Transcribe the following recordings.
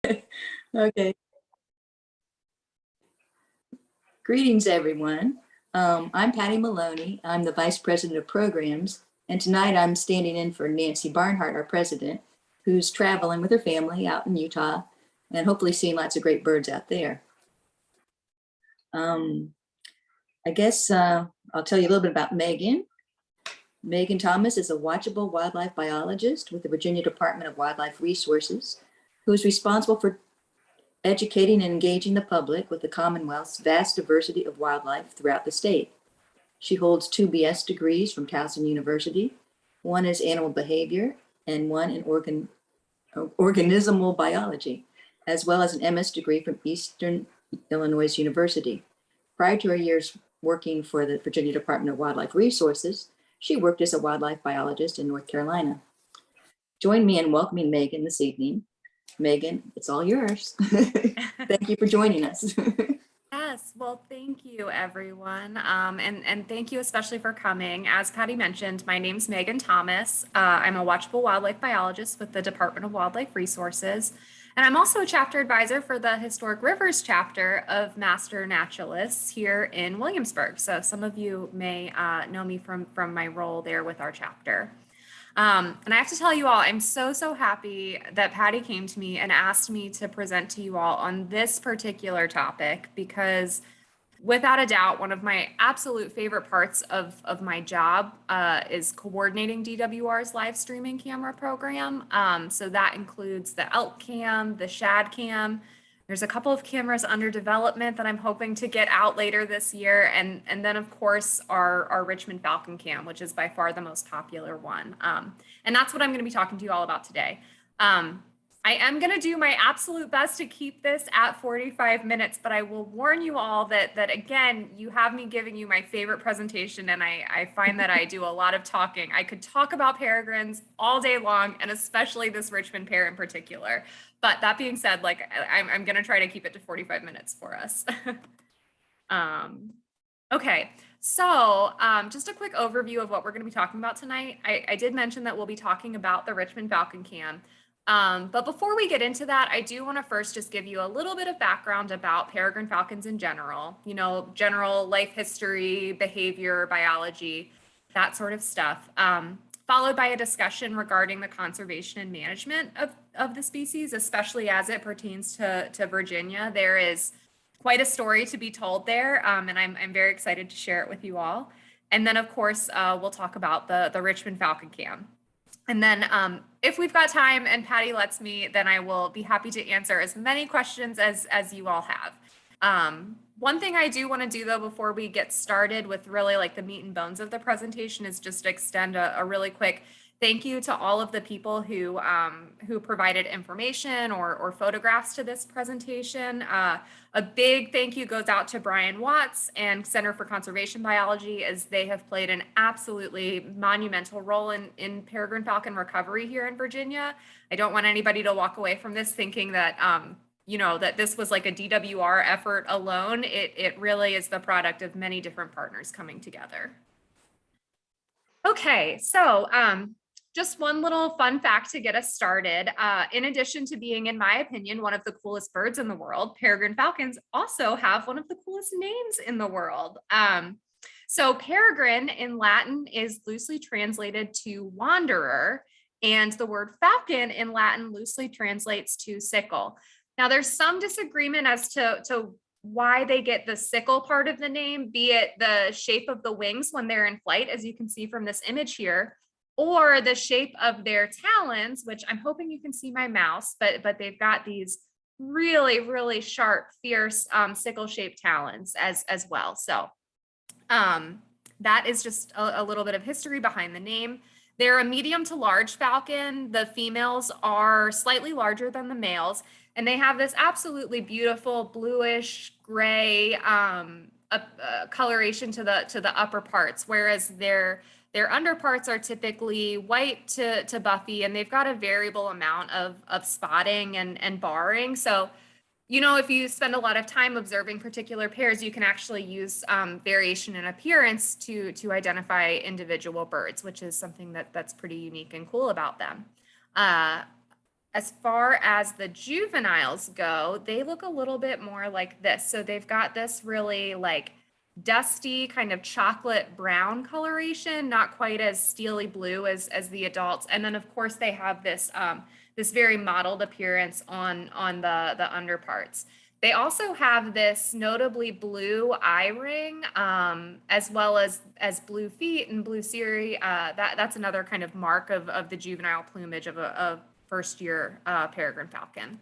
Okay. Greetings, everyone. I'm Patty Maloney. I'm the Vice President of Programs, and tonight I'm standing in for Nancy Barnhart, our President, who's traveling with her family out in Utah and hopefully seeing lots of great birds out there. Um, I guess I'll tell you a little bit about Megan. Megan Thomas is a watchable wildlife biologist with the Virginia Department of Wildlife Resources, who is responsible for educating and engaging the public with the Commonwealth's vast diversity of wildlife throughout the state. She holds 2 BS degrees from Towson University. One is animal behavior and one in organismal biology, as well as an MS degree from Eastern Illinois University. Prior to her years working for the Virginia Department of Wildlife Resources, she worked as a wildlife biologist in North Carolina. Join me in welcoming Megan this evening. Megan, it's all yours. Thank you for joining us. Yes, well, thank you, everyone. And thank you especially for coming. As Patty mentioned, my name's Megan Thomas. I'm a watchable wildlife biologist with the Department of Wildlife Resources. And I'm also a chapter advisor for the Historic Rivers chapter of Master Naturalists here in Williamsburg. So some of you may know me from my role there with our chapter. And I have to tell you all, I'm so happy that Patty came to me and asked me to present to you all on this particular topic, because without a doubt, one of my absolute favorite parts of my job is coordinating DWR's live streaming camera program. So that includes the elk cam, the shad cam. There's a couple of cameras under development that I'm hoping to get out later this year. And then, of course, our Richmond Falcon cam, which is by far the most popular one. And that's what I'm going to be talking to you all about today. I am going to do my absolute best to keep this at 45 minutes, but I will warn you all that again, you have me giving you my favorite presentation, and I find that I do a lot of talking. I could talk about peregrines all day long, and especially this Richmond pair in particular. But that being said, like I'm going to try to keep it to 45 minutes for us. Okay, so just a quick overview of what we're going to be talking about tonight. I did mention that we'll be talking about the Richmond Falcon cam. But before we get into that, I do want to first just give you a little bit of background about peregrine falcons in general, general life history, behavior, biology, that sort of stuff, followed by a discussion regarding the conservation and management of the species, especially as it pertains to Virginia. There is quite a story to be told there, and I'm very excited to share it with you all. And then, of course, we'll talk about the Richmond Falcon cam. And then if we've got time and Patty lets me, then I will be happy to answer as many questions as you all have. One thing I do want to do, though, before we get started with really like the meat and bones of the presentation, is just extend a really quick thank you to all of the people who provided information or photographs to this presentation. A big thank you goes out to Brian Watts and Center for Conservation Biology, as they have played an absolutely monumental role in peregrine falcon recovery here in Virginia. I don't want anybody to walk away from this thinking that that this was like a DWR effort alone. It really is the product of many different partners coming together. Okay, so just one little fun fact to get us started. In addition to being, in my opinion, one of the coolest birds in the world, peregrine falcons also have one of the coolest names in the world. So peregrine in Latin is loosely translated to wanderer, and the word falcon in Latin loosely translates to sickle. Now, there's some disagreement as to why they get the sickle part of the name, be it the shape of the wings when they're in flight, as you can see from this image here, or the shape of their talons, which I'm hoping you can see my mouse, but they've got these really sharp, fierce sickle-shaped talons as well. So that is just a little bit of history behind the name. They're a medium to large falcon. The females are slightly larger than the males, and they have this absolutely beautiful bluish gray coloration to the upper parts, whereas their underparts are typically white to buffy, and they've got a variable amount of spotting and barring. So, if you spend a lot of time observing particular pairs, you can actually use variation in appearance to identify individual birds, which is something that's pretty unique and cool about them. As far as the juveniles go, they look a little bit more like this. So they've got this really like dusty kind of chocolate brown coloration, not quite as steely blue as the adults. And then of course they have this this very mottled appearance on the underparts. They also have this notably blue eye ring, as well as blue feet and blue cirri. That's another kind of mark of the juvenile plumage of a first year peregrine falcon.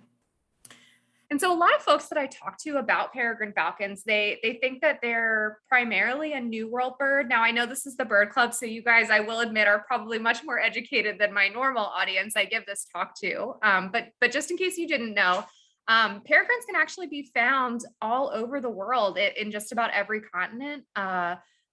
And so a lot of folks that I talk to about peregrine falcons, they think that they're primarily a New World bird. Now I know this is the bird club, so you guys, I will admit, are probably much more educated than my normal audience I give this talk to. But just in case you didn't know, peregrines can actually be found all over the world in just about every continent.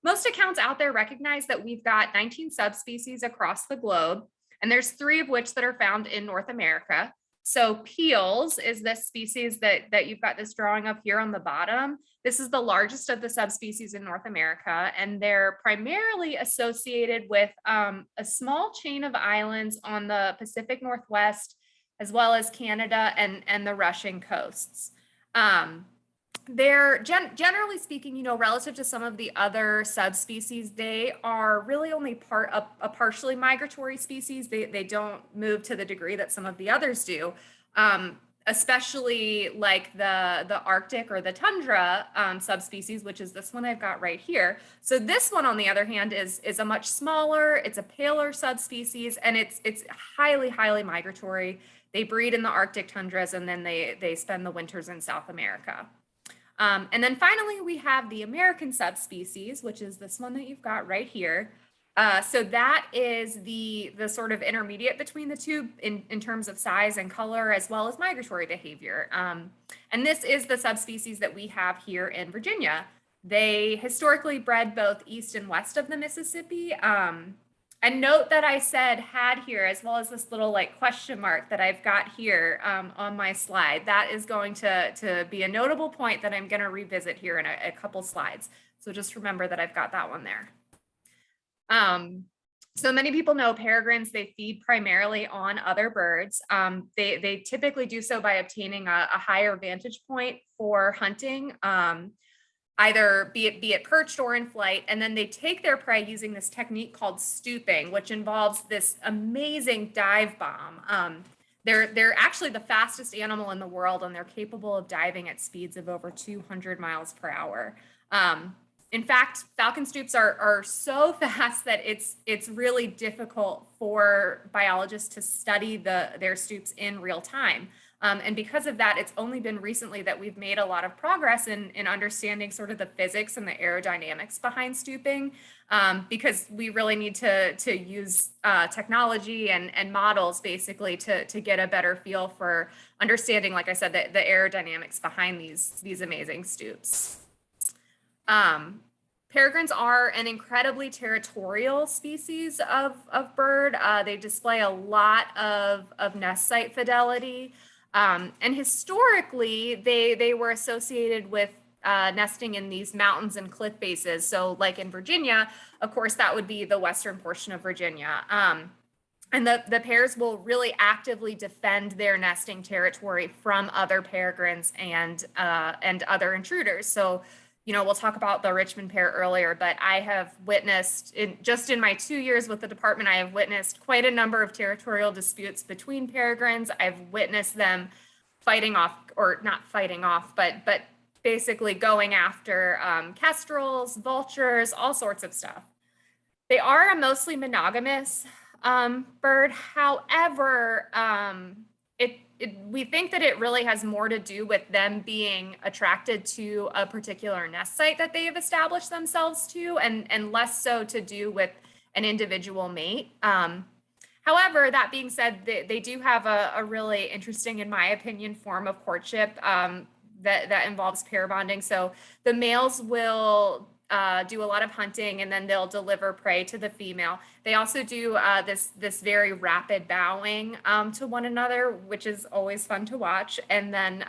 Most accounts out there recognize that we've got 19 subspecies across the globe, and there's 3 of which that are found in North America. So peels is this species that you've got this drawing of here on the bottom. This is the largest of the subspecies in North America, and they're primarily associated with a small chain of islands on the Pacific Northwest, as well as Canada and the Russian coasts. They're generally speaking, relative to some of the other subspecies, they are really only a partially migratory species. They don't move to the degree that some of the others do, especially like the Arctic or the tundra subspecies, which is this one I've got right here. So this one, on the other hand, is a much smaller, it's a paler subspecies, and it's highly, highly migratory. They breed in the Arctic tundras, and then they spend the winters in South America. And then finally, we have the American subspecies, which is this one that you've got right here. So that is the sort of intermediate between the two in terms of size and color, as well as migratory behavior. And this is the subspecies that we have here in Virginia. They historically bred both east and west of the Mississippi. And note that I said had here, as well as this little like question mark that I've got here on my slide. That is going to be a notable point that I'm going to revisit here in a couple slides. So just remember that I've got that one there. So many people know peregrines, they feed primarily on other birds. They typically do so by obtaining a higher vantage point for hunting. Either be it perched or in flight, and then they take their prey using this technique called stooping, which involves this amazing dive bomb. They're actually the fastest animal in the world, and they're capable of diving at speeds of over 200 miles per hour. In fact, falcon stoops are so fast that it's really difficult for biologists to study their stoops in real time. And because of that, it's only been recently that we've made a lot of progress in understanding sort of the physics and the aerodynamics behind stooping, because we really need to use technology and models basically to get a better feel for understanding, like I said, the aerodynamics behind these amazing stoops. Peregrines are an incredibly territorial species of bird. They display a lot of nest site fidelity. And historically, they were associated with nesting in these mountains and cliff bases. So like in Virginia, of course, that would be the western portion of Virginia. And the pairs will really actively defend their nesting territory from other peregrines and other intruders. So, we'll talk about the Richmond pair earlier, but I have witnessed just in my 2 years with the department, I have witnessed quite a number of territorial disputes between peregrines. I've witnessed them fighting off, or not fighting off, but basically going after kestrels, vultures, all sorts of stuff. They are a mostly monogamous bird. However, we think that it really has more to do with them being attracted to a particular nest site that they have established themselves to, and less so to do with an individual mate. However, that being said, they do have a really interesting, in my opinion, form of courtship that involves pair bonding. So the males will do a lot of hunting, and then they'll deliver prey to the female. They also do this very rapid bowing to one another, which is always fun to watch. And then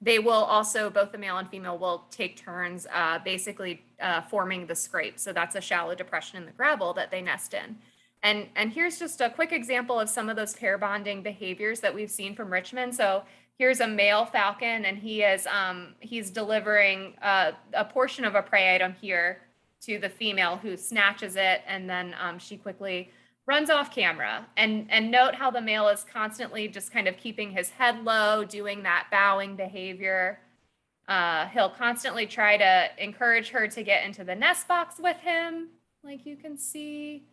they will also, both the male and female will take turns basically forming the scrape. So that's a shallow depression in the gravel that they nest in. And here's just a quick example of some of those pair bonding behaviors that we've seen from Richmond. So here's a male falcon, and he's delivering a portion of a prey item here to the female, who snatches it, and then she quickly runs off camera. And note how the male is constantly just kind of keeping his head low, doing that bowing behavior. He'll constantly try to encourage her to get into the nest box with him, like you can see.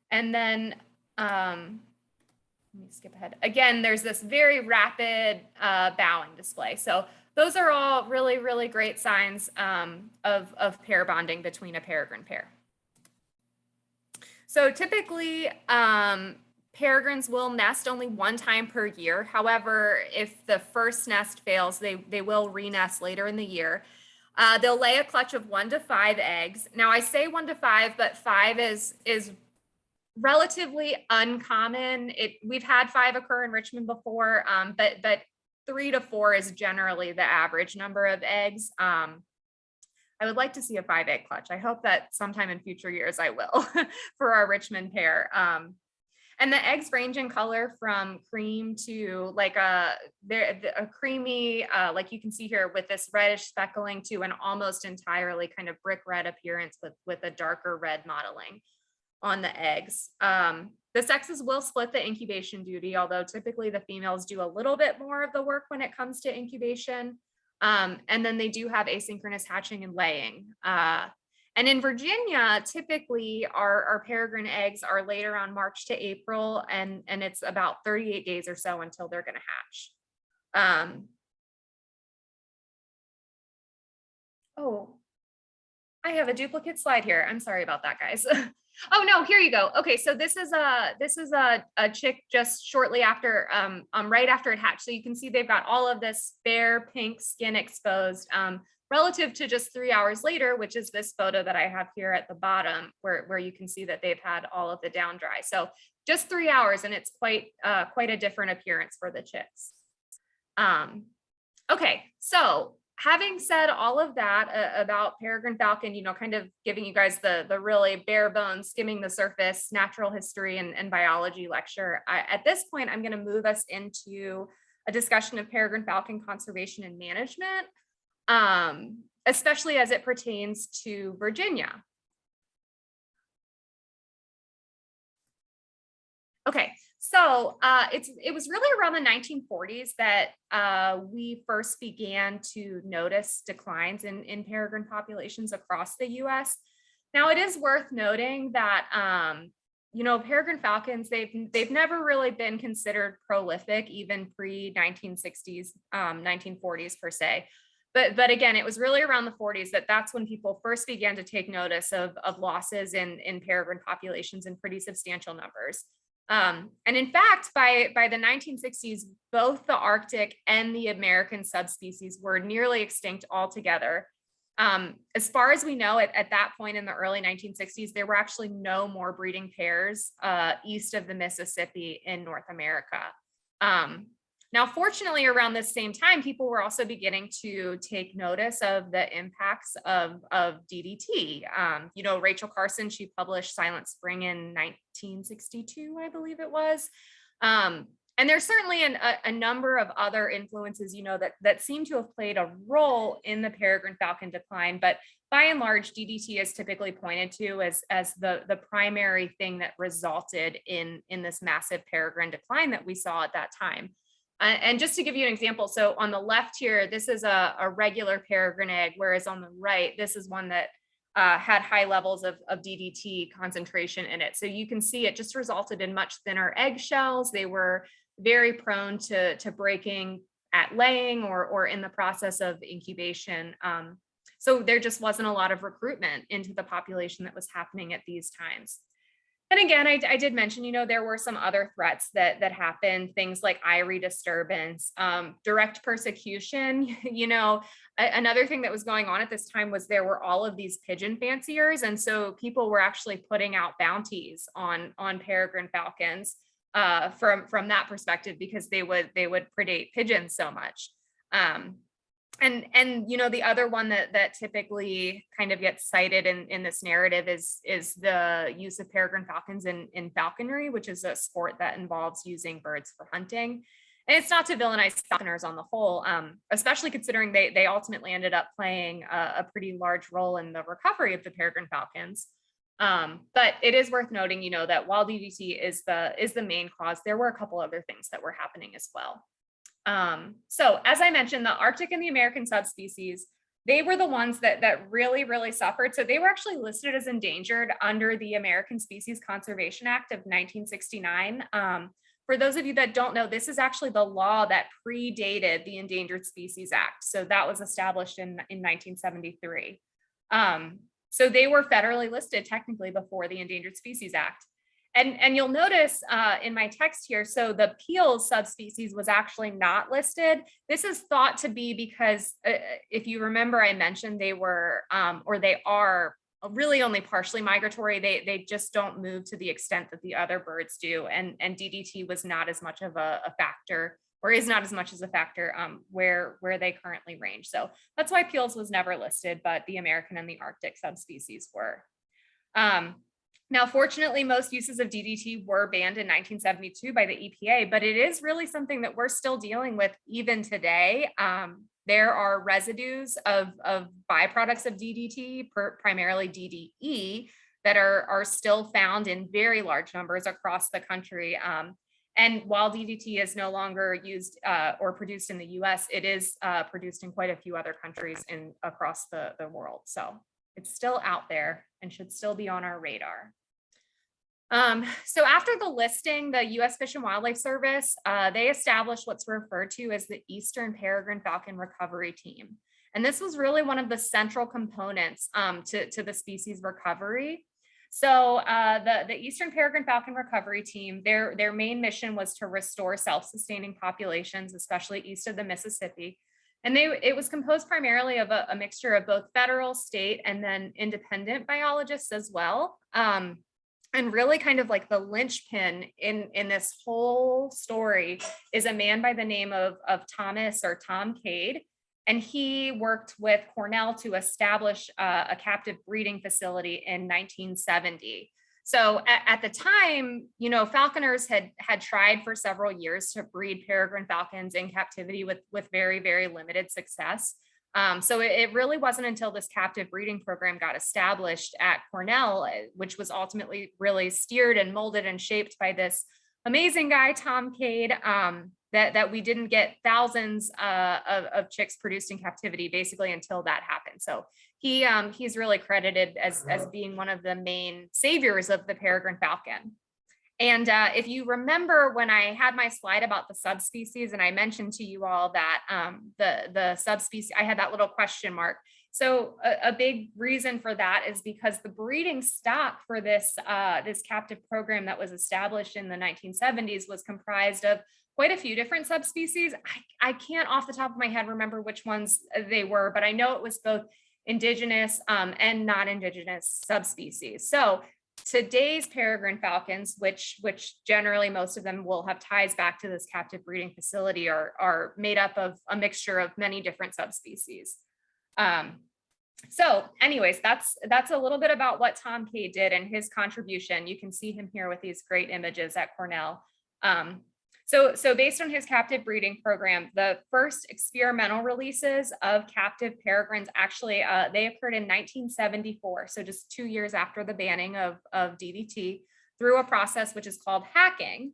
And then, let me skip ahead. Again, there's this very rapid bowing display. So those are all really, really great signs of pair bonding between a peregrine pair. So typically, peregrines will nest only one time per year. However, if the first nest fails, they will re-nest later in the year. They'll lay a clutch of 1 to 5 eggs. Now I say 1 to 5, but 5 is relatively uncommon. We've had 5 occur in Richmond before, but 3 to 4 is generally the average number of eggs. I would like to see a 5-egg clutch. I hope that sometime in future years I will for our Richmond pair. And the eggs range in color from cream to like a creamy, like you can see here with this reddish speckling, to an almost entirely kind of brick red appearance with a darker red mottling on the eggs. The sexes will split the incubation duty, although typically the females do a little bit more of the work when it comes to incubation. And then they do have asynchronous hatching and laying. And in Virginia, typically our peregrine eggs are laid around March to April, and it's about 38 days or so until they're going to hatch. Oh, I have a duplicate slide here. I'm sorry about that, guys. Oh no, here you go. Okay, so this is a chick just shortly after, right after it hatched. So you can see they've got all of this bare pink skin exposed, relative to just 3 hours later, which is this photo that I have here at the bottom, where you can see that they've had all of the down dry. So just 3 hours, and it's quite a different appearance for the chicks. Okay, so having said all of that about peregrine falcon, kind of giving you guys the really bare bones, skimming the surface, natural history and biology lecture, at this point, I'm going to move us into a discussion of peregrine falcon conservation and management, especially as it pertains to Virginia. Okay, so it was really around the 1940s that we first began to notice declines in peregrine populations across the U.S. Now, it is worth noting that peregrine falcons, they've never really been considered prolific, even pre-1960s, 1940s per se. But again, it was really around the 40s that's when people first began to take notice of losses in peregrine populations in pretty substantial numbers. And in fact, by the 1960s, both the Arctic and the American subspecies were nearly extinct altogether. As far as we know, at that point in the early 1960s, there were actually no more breeding pairs east of the Mississippi in North America. Now, fortunately, around this same time, people were also beginning to take notice of the impacts of DDT. Rachel Carson, she published Silent Spring in 1962, I believe it was. And there's certainly a number of other influences, that seem to have played a role in the peregrine falcon decline. But by and large, DDT is typically pointed to as the primary thing that resulted in this massive peregrine decline that we saw at that time. And just to give you an example, so on the left here, this is a regular peregrine egg, whereas on the right, this is one that had high levels of DDT concentration in it. So you can see it just resulted in much thinner eggshells. They were very prone to breaking at laying or in the process of incubation. So there just wasn't a lot of recruitment into the population that was happening at these times. And again, I did mention, there were some other threats that happened, things like eyrie disturbance, direct persecution. Another thing that was going on at this time was there were all of these pigeon fanciers. And so people were actually putting out bounties on peregrine falcons from that perspective, because they would predate pigeons so much. And you know, the other one that typically kind of gets cited in this narrative is the use of peregrine falcons in falconry, which is a sport that involves using birds for hunting. And it's not to villainize falconers on the whole, especially considering they ultimately ended up playing a pretty large role in the recovery of the peregrine falcons. But it is worth noting, you know, that while DDT is the main cause, there were a couple other things that were happening as well. So as I mentioned, the Arctic and the American subspecies, they were the ones that really suffered. So they were actually listed as endangered under the American Species Conservation Act of 1969. For those of you that don't know, this is actually the law that predated the Endangered Species Act. So that was established in 1973. So they were federally listed technically before the Endangered Species Act. And you'll notice in my text here, so the Peel's subspecies was actually not listed. This is thought to be because if you remember, I mentioned they were, or they are really only partially migratory. They just don't move to the extent that the other birds do. And DDT was not as much of a factor, or is not as much as a factor where they currently range. So that's why Peel's was never listed, but the American and the Arctic subspecies were. Now, fortunately, most uses of DDT were banned in 1972 by the EPA, but it is really something that we're still dealing with even today. There are residues of byproducts of DDT, primarily DDE, that are still found in very large numbers across the country. And while DDT is no longer used or produced in the US, it is produced in quite a few other countries across the world. So it's still out there and should still be on our radar. So after the listing, the U.S. Fish and Wildlife Service, they established what's referred to as the Eastern Peregrine Falcon Recovery Team. And this was really one of the central components to the species recovery. So the Eastern Peregrine Falcon Recovery Team, their main mission was to restore self-sustaining populations, especially east of the Mississippi. And it was composed primarily of a mixture of both federal, state, and then independent biologists as well. And really kind of like the linchpin in this whole story is a man by the name of Thomas, or Tom Cade. And he worked with Cornell to establish a captive breeding facility in 1970. So at the time, you know, falconers had tried for several years to breed peregrine falcons in captivity with very limited success. So it really wasn't until this captive breeding program got established at Cornell, which was ultimately really steered and molded and shaped by this amazing guy, Tom Cade, that we didn't get thousands of chicks produced in captivity basically until that happened. So he's really credited as being one of the main saviors of the peregrine falcon. And if you remember when I had my slide about the subspecies, and I mentioned to you all that the subspecies, I had that little question mark. So a big reason for that is because the breeding stock for this captive program that was established in the 1970s was comprised of quite a few different subspecies. I can't off the top of my head remember which ones they were, but I know it was both indigenous and non-indigenous subspecies. So today's peregrine falcons, which generally most of them will have ties back to this captive breeding facility, are made up of a mixture of many different subspecies. So anyways, that's a little bit about what Tom Cade did and his contribution. You can see him here with these great images at Cornell. So based on his captive breeding program, the first experimental releases of captive peregrines actually, they occurred in 1974. So just 2 years after the banning of DDT, through a process which is called hacking.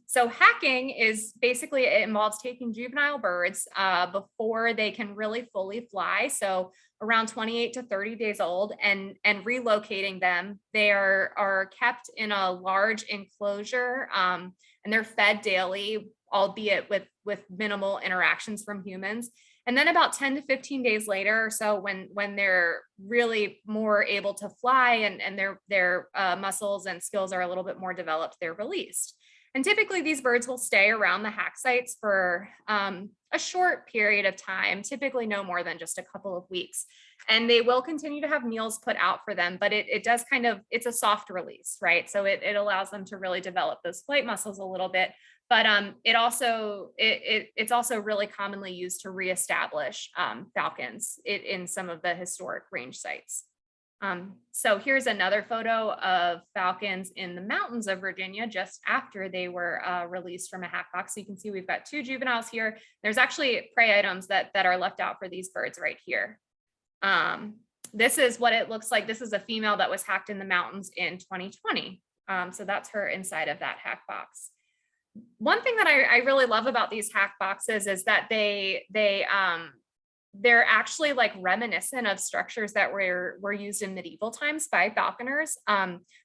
So hacking is basically, it involves taking juvenile birds before they can really fully fly. So around 28 to 30 days old, and relocating them. They are kept in a large enclosure, and they're fed daily, albeit with minimal interactions from humans. And then about 10 to 15 days later or so, when they're really more able to fly and their muscles and skills are a little bit more developed, they're released. And typically these birds will stay around the hack sites for a short period of time, typically no more than just a couple of weeks. And they will continue to have meals put out for them, but it does kind of, it's a soft release, right? So it allows them to really develop those flight muscles a little bit. But it's also really commonly used to reestablish falcons in some of the historic range sites. So here's another photo of falcons in the mountains of Virginia just after they were released from a hack box. So you can see we've got 2 juveniles here. There's actually prey items that are left out for these birds right here. This is what it looks like. This is a female that was hacked in the mountains in 2020. So that's her inside of that hack box. One thing that I really love about these hack boxes is that they're actually like reminiscent of structures that were used in medieval times by falconers.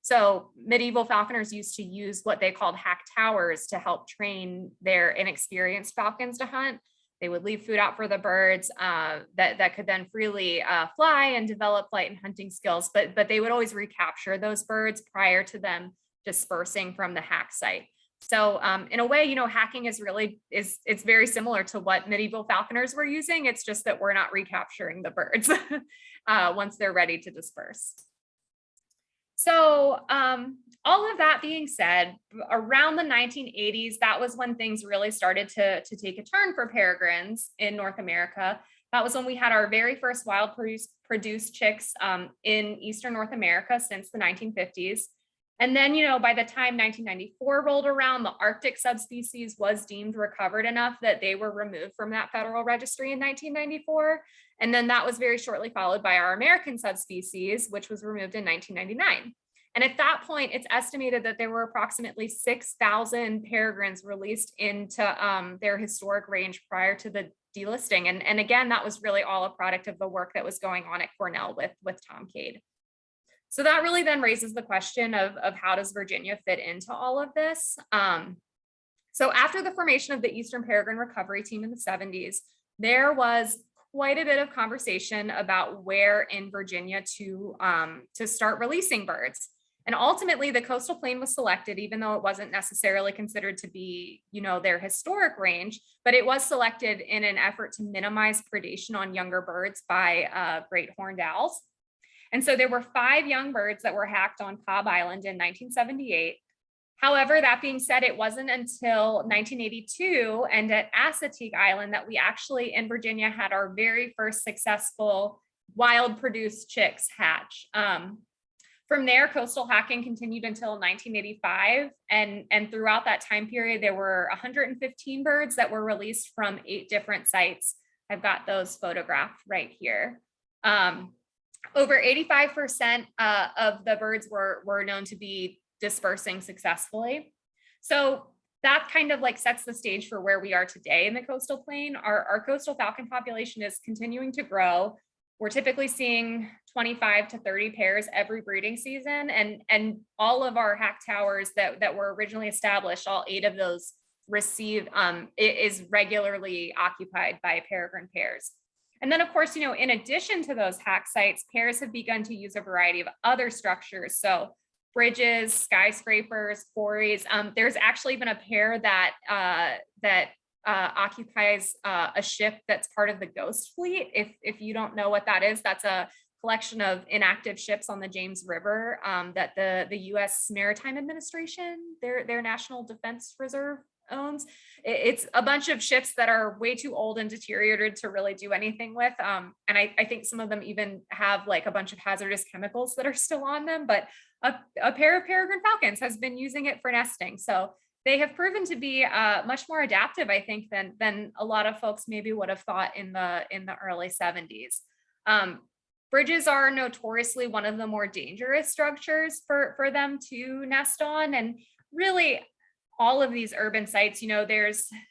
So medieval falconers used to use what they called hack towers to help train their inexperienced falcons to hunt. They would leave food out for the birds that could then freely fly and develop flight and hunting skills, but they would always recapture those birds prior to them dispersing from the hack site. So in a way, hacking is it's very similar to what medieval falconers were using. It's just that we're not recapturing the birds once they're ready to disperse. So all of that being said, around the 1980s, that was when things really started to take a turn for peregrines in North America. That was when we had our very first wild produced chicks in Eastern North America since the 1950s. And then, by the time 1994 rolled around, the Arctic subspecies was deemed recovered enough that they were removed from that federal registry in 1994. And then that was very shortly followed by our American subspecies, which was removed in 1999. And at that point, it's estimated that there were approximately 6,000 peregrines released into their historic range prior to the delisting. And again, that was really all a product of the work that was going on at Cornell with Tom Cade. So that really then raises the question of how does Virginia fit into all of this? So after the formation of the Eastern Peregrine Recovery Team in the 70s, there was quite a bit of conversation about where in Virginia to start releasing birds. And ultimately, the coastal plain was selected, even though it wasn't necessarily considered to be, their historic range, but it was selected in an effort to minimize predation on younger birds by great horned owls. And so there were 5 young birds that were hacked on Cobb Island in 1978. However, that being said, it wasn't until 1982 and at Assateague Island that we actually in Virginia had our very first successful wild produced chicks hatch. From there, coastal hacking continued until 1985. And throughout that time period, there were 115 birds that were released from 8 different sites. I've got those photographed right here. Over 85% of the birds were known to be dispersing successfully. So that kind of like sets the stage for where we are today in the coastal plain. Our coastal falcon population is continuing to grow. We're typically seeing 25 to 30 pairs every breeding season. And all of our hack towers that were originally established, all 8 of those is regularly occupied by peregrine pairs. And then, of course, in addition to those hack sites, pairs have begun to use a variety of other structures. So bridges, skyscrapers, quarries. There's actually even a pair that occupies a ship that's part of the Ghost Fleet. If you don't know what that is, that's a collection of inactive ships on the James River that the U.S. Maritime Administration, their National Defense Reserve, owns. It's a bunch of ships that are way too old and deteriorated to really do anything with. And I think some of them even have like a bunch of hazardous chemicals that are still on them, but a pair of peregrine falcons has been using it for nesting. So they have proven to be much more adaptive, I think, than a lot of folks maybe would have thought in the early 70s. Bridges are notoriously one of the more dangerous structures for them to nest on. And really, all of these urban sites,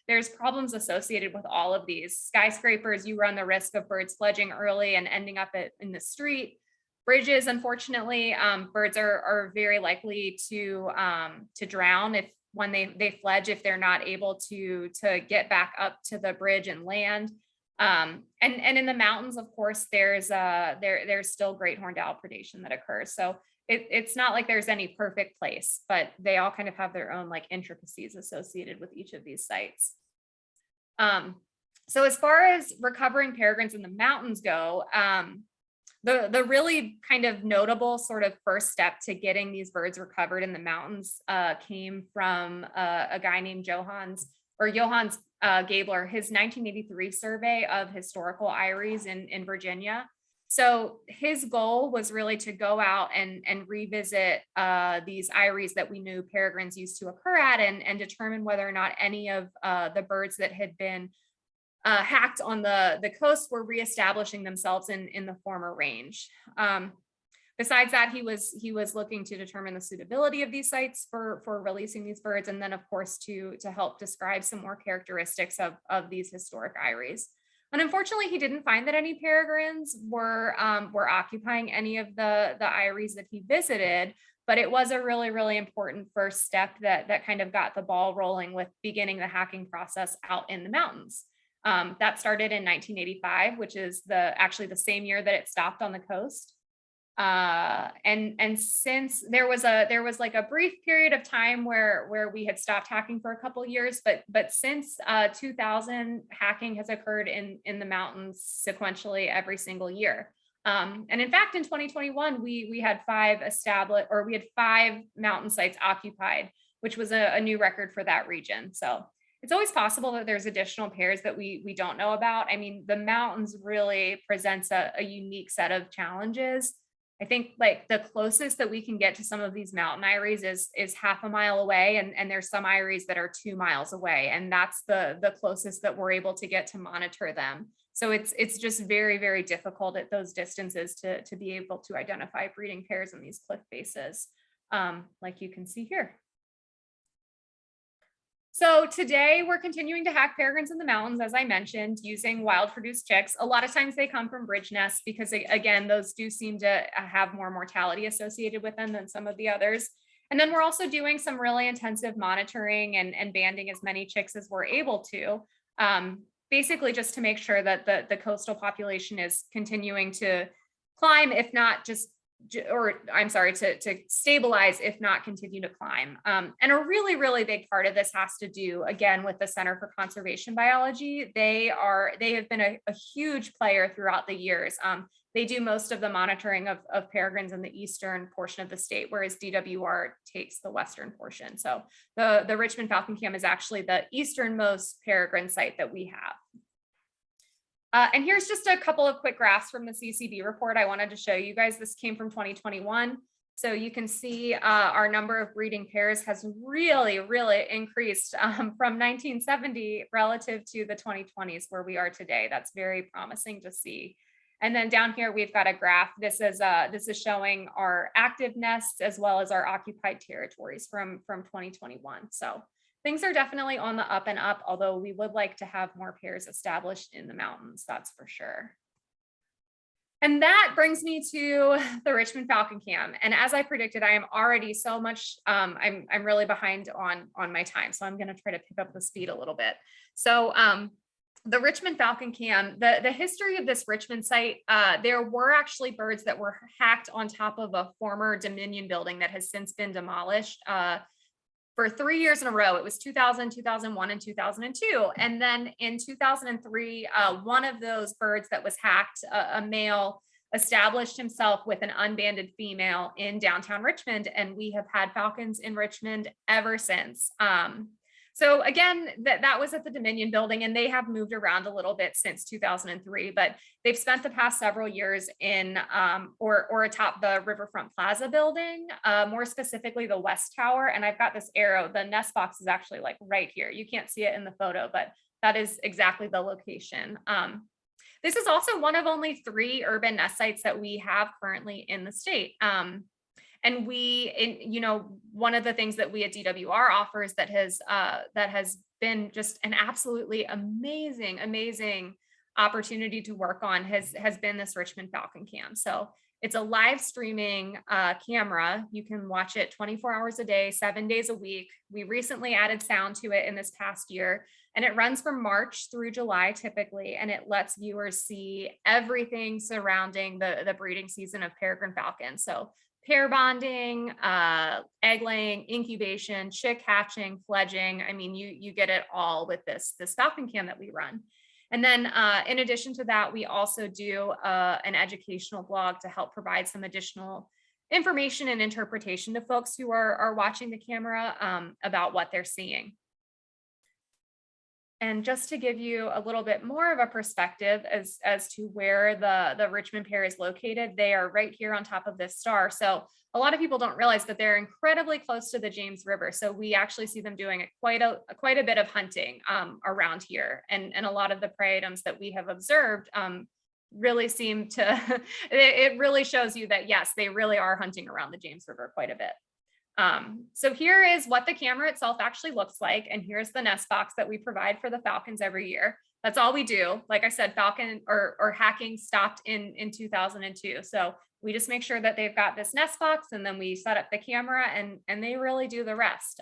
there's problems associated with all of these. Skyscrapers, you run the risk of birds fledging early and ending up in the street. Bridges, unfortunately, birds are very likely to drown when they fledge, if they're not able to get back up to the bridge and land. And in the mountains, of course, there's still great horned owl predation that occurs. So it's not like there's any perfect place, but they all kind of have their own like intricacies associated with each of these sites. So as far as recovering peregrines in the mountains go, the really kind of notable sort of first step to getting these birds recovered in the mountains came from a guy named Johannes Gabler, his 1983 survey of historical eyries in Virginia. So his goal was really to go out and revisit these eyries that we knew peregrines used to occur at, and determine whether or not any of the birds that had been hacked on the coast were reestablishing themselves in the former range. Besides that, he was looking to determine the suitability of these sites for releasing these birds, and then of course to help describe some more characteristics of these historic eyries. And unfortunately, he didn't find that any peregrines were occupying any of the eyries that he visited, but it was a really, really important first step that kind of got the ball rolling with beginning the hacking process out in the mountains. That started in 1985, which is actually the same year that it stopped on the coast. And since there was like a brief period of time where we had stopped hacking for a couple of years, but since 2000, hacking has occurred in the mountains sequentially every single year. And in fact, in 2021, we had 5 mountain sites occupied, which was a new record for that region. So it's always possible that there's additional pairs that we don't know about. I mean, the mountains really presents a unique set of challenges. I think like the closest that we can get to some of these mountain eyries is half a mile away, and there's some eyries that are 2 miles away, and that's the closest that we're able to get to monitor them. So it's just very, very difficult at those distances to be able to identify breeding pairs in these cliff faces, like you can see here. So today we're continuing to hack peregrines in the mountains, as I mentioned, using wild produced chicks. A lot of times they come from bridge nests because, again, those do seem to have more mortality associated with them than some of the others. And then we're also doing some really intensive monitoring and banding as many chicks as we're able to, basically just to make sure that the coastal population is continuing to climb, if not to stabilize, if not continue to climb. And a really, really big part of this has to do, again, with the Center for Conservation Biology. They have been a huge player throughout the years. They do most of the monitoring of peregrines in the eastern portion of the state, whereas DWR takes the western portion. So the Richmond Falcon Cam is actually the easternmost peregrine site that we have. And here's just a couple of quick graphs from the CCB report I wanted to show you guys. This came from 2021. So you can see our number of breeding pairs has really, really increased from 1970 relative to the 2020s where we are today. That's very promising to see. And then down here, we've got a graph. This is showing our active nests as well as our occupied territories from 2021. So things are definitely on the up and up, although we would like to have more pairs established in the mountains, that's for sure. And that brings me to the Richmond Falcon Cam. And as I predicted, I am already so much, I'm really behind on my time. So I'm gonna try to pick up the speed a little bit. So the Richmond Falcon Cam, the history of this Richmond site, there were actually birds that were hacked on top of a former Dominion building that has since been demolished. For 3 years in a row. It was 2000, 2001, and 2002. And then in 2003, one of those birds that was hacked, a male, established himself with an unbanded female in downtown Richmond. And we have had falcons in Richmond ever since. So again, that was at the Dominion building, and they have moved around a little bit since 2003, but they've spent the past several years in or atop the Riverfront Plaza building, more specifically the West Tower. And I've got this arrow. The nest box is actually like right here. You can't see it in the photo, but that is exactly the location. This is also one of only 3 urban nest sites that we have currently in the state. And one of the things that we at DWR offers that has been just an absolutely amazing opportunity to work on has been this Richmond Falcon Cam. So it's a live streaming camera. You can watch it 24 hours a day, 7 days a week. We recently added sound to it in this past year, and it runs from March through July typically, and it lets viewers see everything surrounding the breeding season of peregrine falcons. So pair bonding, egg laying, incubation, chick hatching, fledging. I mean, you get it all with this Falcon Cam that we run. And then in addition to that, we also do an educational blog to help provide some additional information and interpretation to folks who are watching the camera about what they're seeing. And just to give you a little bit more of a perspective as to where the Richmond pair is located, they are right here on top of this star. So a lot of people don't realize that they're incredibly close to the James River. So we actually see them doing quite a bit of hunting around here. And a lot of the prey items that we have observed really seem to, it really shows you that, yes, they really are hunting around the James River quite a bit. So here is what the camera itself actually looks like. And here's the nest box that we provide for the Falcons every year. That's all we do. Like I said, Falcon or hacking stopped in 2002. So we just make sure that they've got this nest box, and then we set up the camera and they really do the rest.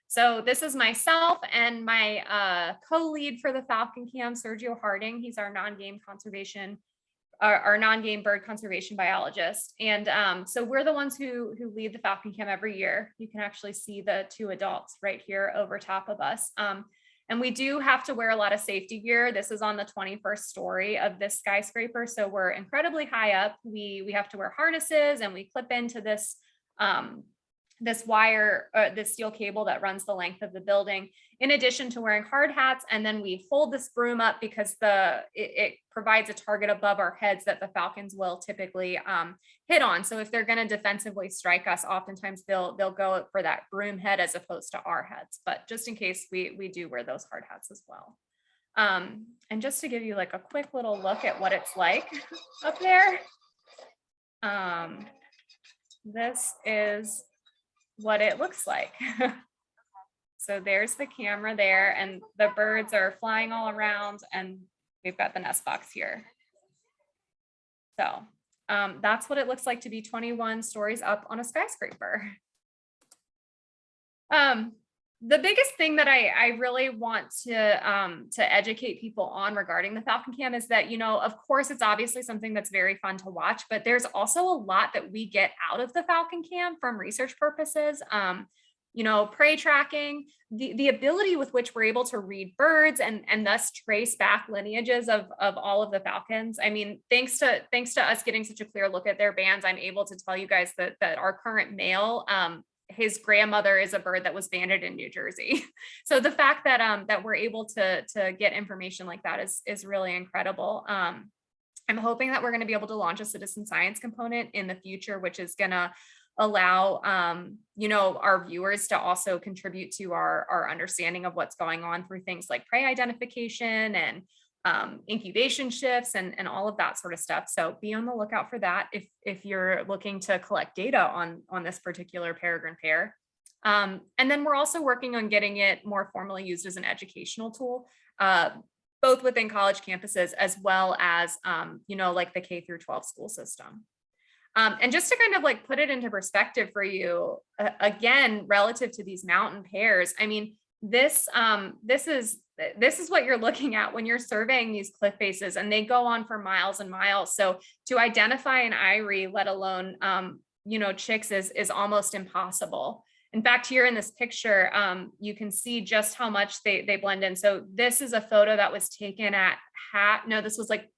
So this is myself and my co-lead for the Falcon Cam, Sergio Harding. He's our non-game conservation our non-game bird conservation biologist. And so we're the ones who lead the Falcon Cam every year. You can actually see the two adults right here over top of us. And we do have to wear a lot of safety gear. This is on the 21st story of this skyscraper. So we're incredibly high up. We have to wear harnesses, and we clip into this this wire, this steel cable that runs the length of the building, in addition to wearing hard hats. And then we hold this broom up because it provides a target above our heads that the falcons will typically hit on. So if they're going to defensively strike us, oftentimes they'll go for that broom head as opposed to our heads. But just in case, we do wear those hard hats as well. And just to give you like a quick little look at what it's like up there, this is what it looks like. So there's the camera there, and the birds are flying all around, and we've got the nest box here. So that's what it looks like to be 21 stories up on a skyscraper. The biggest thing that I really want to educate people on regarding the Falcon Cam is that, you know, of course, it's obviously something that's very fun to watch, but there's also a lot that we get out of the Falcon Cam from research purposes. You know, prey tracking, the ability with which we're able to read birds and thus trace back lineages of all of the falcons. I mean, thanks to us getting such a clear look at their bands, I'm able to tell you guys that our current male, his grandmother is a bird that was banded in New Jersey. So the fact that that we're able to get information like that is really incredible. I'm hoping that we're going to be able to launch a citizen science component in the future, which is going to allow you know, our viewers to also contribute to our understanding of what's going on through things like prey identification and incubation shifts and all of that sort of stuff. So be on the lookout for that if you're looking to collect data on this particular peregrine pair. And then we're also working on getting it more formally used as an educational tool, both within college campuses as well as you know, like the K through 12 school system. And just to kind of like put it into perspective for you, again, relative to these mountain pairs, I mean, this is what you're looking at when you're surveying these cliff faces, and they go on for miles and miles. So to identify an eyrie, let alone, you know, chicks is almost impossible. In fact, here in this picture, you can see just how much they blend in. So this is a photo that was taken at this was like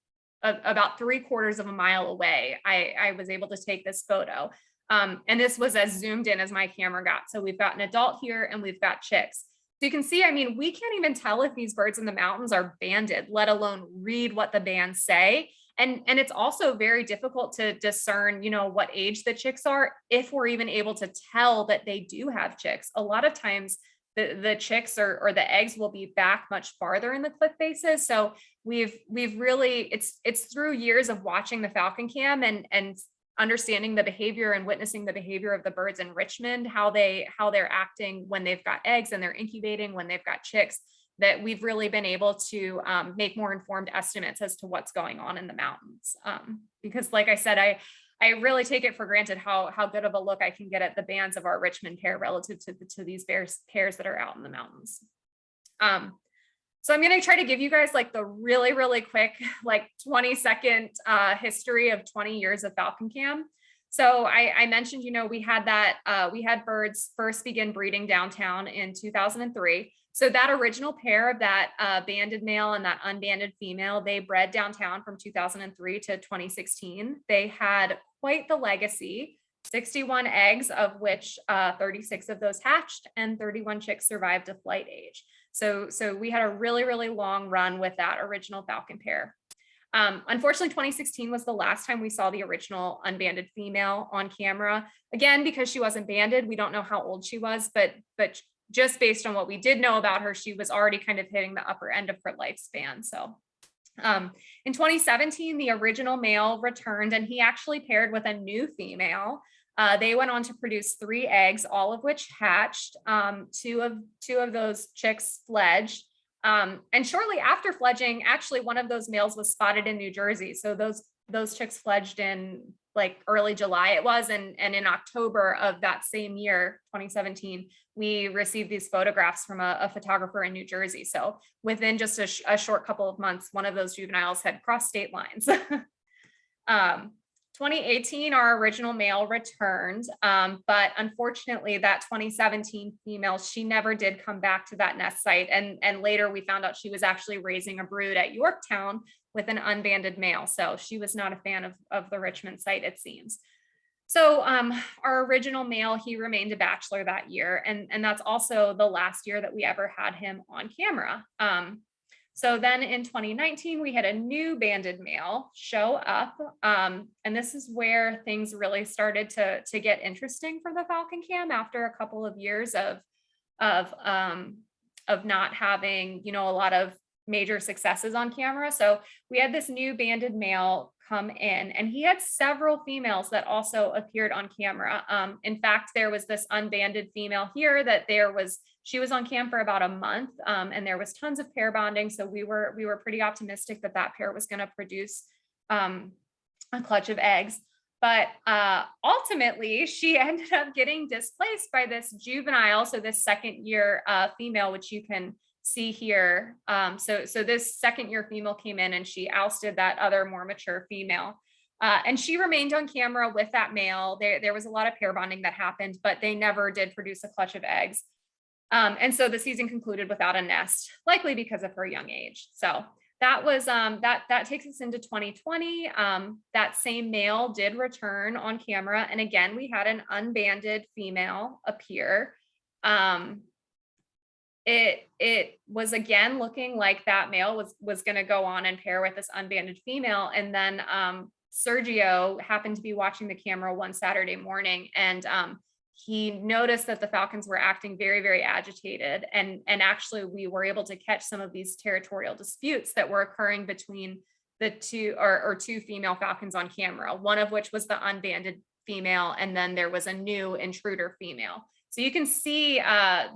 about 3/4 of a mile away. I was able to take this photo. And this was as zoomed in as my camera got. So we've got an adult here and we've got chicks. So you can see, I mean, we can't even tell if these birds in the mountains are banded, let alone read what the bands say. And it's also very difficult to discern, you know, what age the chicks are, if we're even able to tell that they do have chicks. A lot of times the chicks or the eggs will be back much farther in the cliff faces. So we've really, it's through years of watching the Falcon Cam and understanding the behavior and witnessing the behavior of the birds in Richmond, how they're acting when they've got eggs and they're incubating when they've got chicks, that we've really been able to make more informed estimates as to what's going on in the mountains. Because like I said, I really take it for granted how good of a look I can get at the bands of our Richmond pair relative to these pairs that are out in the mountains. So I'm going to try to give you guys like the really, really quick, like 20-second history of 20 years of Falcon Cam. So I mentioned, we had birds first begin breeding downtown in 2003. So that original pair of that banded male and that unbanded female, they bred downtown from 2003 to 2016. They had quite the legacy, 61 eggs, of which 36 of those hatched and 31 chicks survived to flight age. So we had a really, really long run with that original falcon pair. Unfortunately, 2016 was the last time we saw the original unbanded female on camera. Again, because she wasn't banded, we don't know how old she was, but just based on what we did know about her, she was already kind of hitting the upper end of her lifespan. So in 2017, the original male returned, and he actually paired with a new female. They went on to produce 3 eggs, all of which hatched. Two of those chicks fledged. And shortly after fledging, actually one of those males was spotted in New Jersey. So those chicks fledged in like early July it was. And in October of that same year, 2017, we received these photographs from a photographer in New Jersey. So within just a short couple of months, one of those juveniles had crossed state lines. 2018, our original male returned, but unfortunately that 2017 female, she never did come back to that nest site. And later we found out she was actually raising a brood at Yorktown with an unbanded male. So she was not a fan of the Richmond site, it seems. So our original male, he remained a bachelor that year. And that's also the last year that we ever had him on camera. So then in 2019, we had a new banded male show up. And this is where things really started to get interesting for the Falcon Cam after a couple of years of not having, a lot of major successes on camera. So we had this new banded male come in, and he had several females that also appeared on camera. In fact, there was this unbanded female here that she was on cam for about a month, and there was tons of pair bonding. So we were pretty optimistic that pair was going to produce a clutch of eggs. But ultimately, she ended up getting displaced by this juvenile. So this second year female, which you can see here. So this second year female came in and she ousted that other more mature female. And she remained on camera with that male. There was a lot of pair bonding that happened, but they never did produce a clutch of eggs. And so the season concluded without a nest, likely because of her young age. So that was that takes us into 2020. That same male did return on camera, and again we had an unbanded female appear. It was again looking like that male was going to go on and pair with this unbanded female, and then Sergio happened to be watching the camera one Saturday morning, and he noticed that the falcons were acting very, very agitated. And actually we were able to catch some of these territorial disputes that were occurring between the two female falcons on camera, one of which was the unbanded female. And then there was a new intruder female. So you can see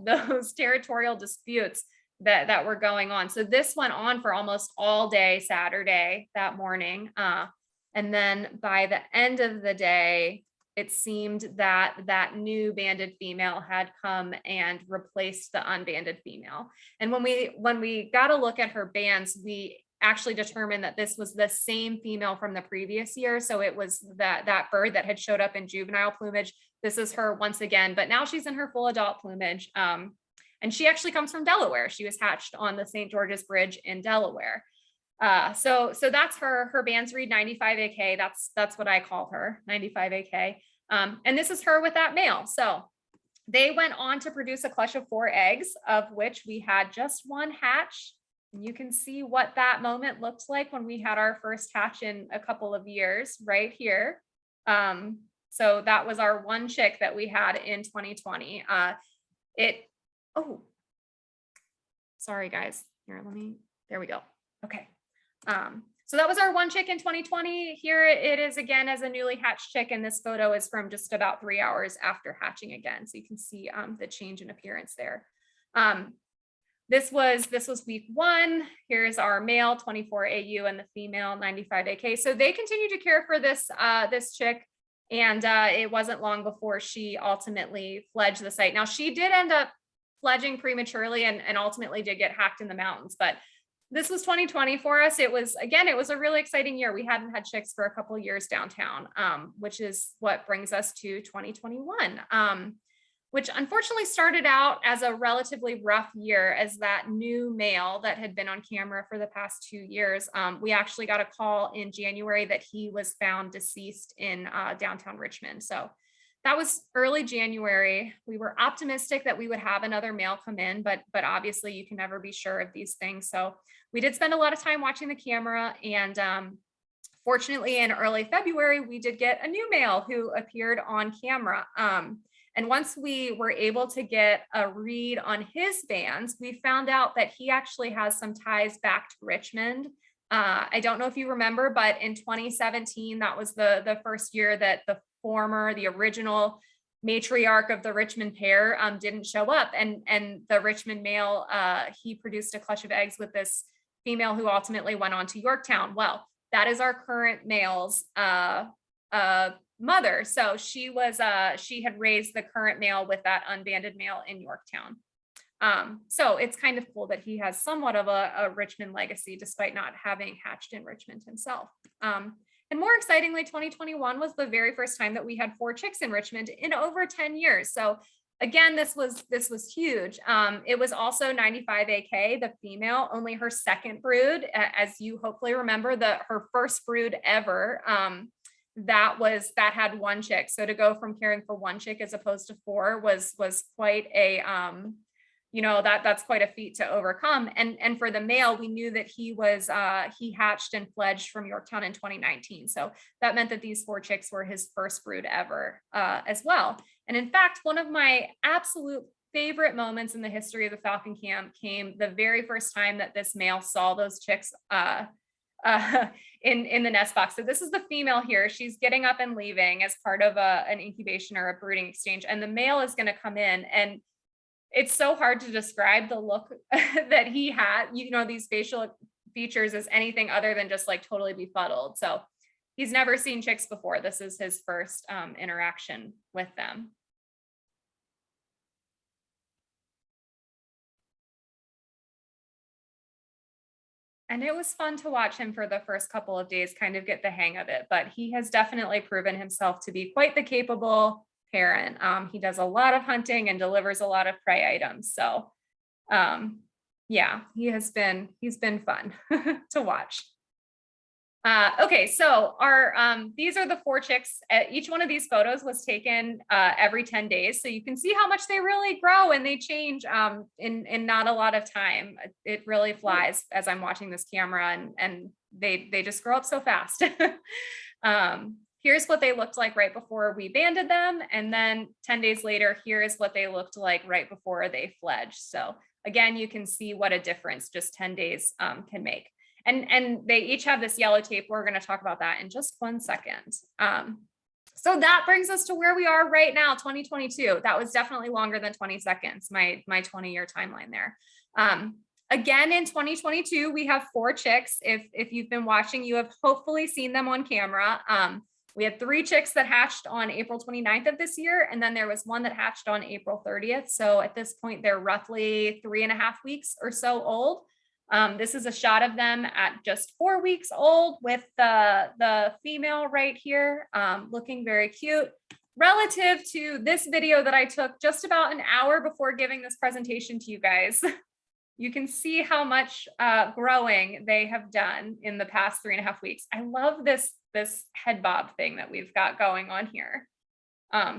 those territorial disputes that were going on. So this went on for almost all day Saturday that morning. And then by the end of the day, it seemed that that new banded female had come and replaced the unbanded female. And when we got a look at her bands, we actually determined that this was the same female from the previous year. So it was that bird that had showed up in juvenile plumage. This is her once again, but now she's in her full adult plumage. And she actually comes from Delaware. She was hatched on the St. George's Bridge in Delaware. So that's her bands read 95 AK. That's what I call her, 95 AK. And this is her with that male. So they went on to produce a clutch of 4 eggs, of which we had just one hatch. You can see what that moment looked like when we had our first hatch in a couple of years right here. So that was our one chick that we had in 2020. Sorry guys, there we go. Okay. So that was our one chick in 2020. Here it is again as a newly hatched chick, and this photo is from just about 3 hours after hatching again. So you can see the change in appearance there. This was week 1. Here's our male 24 AU and the female 95 AK. So they continued to care for this chick, and it wasn't long before she ultimately fledged the site. Now she did end up fledging prematurely and ultimately did get hacked in the mountains, but this was 2020 for us. It was a really exciting year. We hadn't had chicks for a couple of years downtown, which is what brings us to 2021, which unfortunately started out as a relatively rough year as that new male that had been on camera for the past 2 years. We actually got a call in January that he was found deceased in downtown Richmond. So that was early January. We were optimistic that we would have another male come in, but obviously you can never be sure of these things. So we did spend a lot of time watching the camera, and fortunately in early February, we did get a new male who appeared on camera. And once we were able to get a read on his bands, we found out that he actually has some ties back to Richmond. I don't know if you remember, but in 2017, that was the first year that the original matriarch of the Richmond pair didn't show up, and the Richmond male, he produced a clutch of eggs with this female who ultimately went on to Yorktown. Well, that is our current male's mother. So she had raised the current male with that unbanded male in Yorktown. So it's kind of cool that he has somewhat of a Richmond legacy despite not having hatched in Richmond himself. And more excitingly, 2021 was the very first time that we had 4 chicks in Richmond in over 10 years. So again, this was huge. It was also 95 AK, the female, only her second brood, as you hopefully remember, her first brood ever. That had 1 chick. So to go from caring for 1 chick as opposed to 4 was quite a that's quite a feat to overcome. And for the male, we knew that he hatched and fledged from Yorktown in 2019. So that meant that these 4 chicks were his first brood ever as well. And in fact, one of my absolute favorite moments in the history of the Falcon camp came the very first time that this male saw those chicks in the nest box. So this is the female here. She's getting up and leaving as part of an incubation or a brooding exchange. And the male is going to come in, and it's so hard to describe the look that he had, these facial features as anything other than just like totally befuddled. So he's never seen chicks before. This is his first interaction with them. And it was fun to watch him for the first couple of days kind of get the hang of it, but he has definitely proven himself to be quite the capable parent. He does a lot of hunting and delivers a lot of prey items. So yeah, he's been fun to watch. Okay, so these are the 4 chicks. Each one of these photos was taken every 10 days. So you can see how much they really grow and they change in not a lot of time. It really flies as I'm watching this camera, and they just grow up so fast. Here's what they looked like right before we banded them. And then 10 days later, here is what they looked like right before they fledged. So again, you can see what a difference just 10 days can make. And they each have this yellow tape. We're going to talk about that in just 1 second. So that brings us to where we are right now, 2022. That was definitely longer than 20 seconds, my 20-year timeline there. Again, in 2022, we have 4 chicks. If you've been watching, you have hopefully seen them on camera. We had 3 chicks that hatched on April 29th of this year, and then there was 1 that hatched on April 30th. So at this point, they're roughly 3.5 weeks or so old. This is a shot of them at just 4 weeks old with the female right here, looking very cute. Relative to this video that I took just about an hour before giving this presentation to you guys, you can see how much growing they have done in the past 3.5 weeks. I love this head bob thing that we've got going on here.